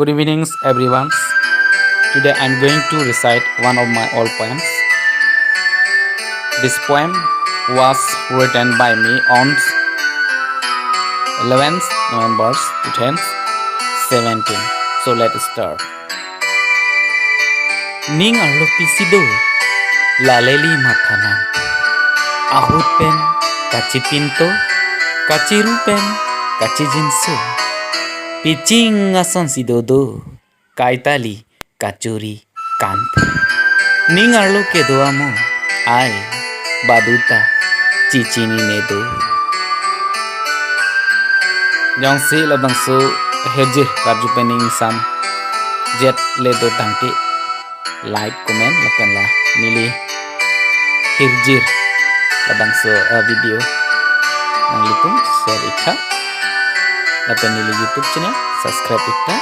Good evenings, everyone. Today I'm going to recite one of my old poems. This poem was written by me on 11th November 2017. So let's start. Ning arlo pisido laleli matanan. Ahut pen kaci pinto, kaci rupen, kaci jinso. Picing ason si dodo, kaitali, kacuri, kanto. Ning arlo ke doamo, ay, baduta, cicini nedo. Jong si labang so herjir karju pening sam jet ledo tangki like comment lapan lah nili herjir labang so video nang litung share ikha lapan nili YouTube channel subscribe ikha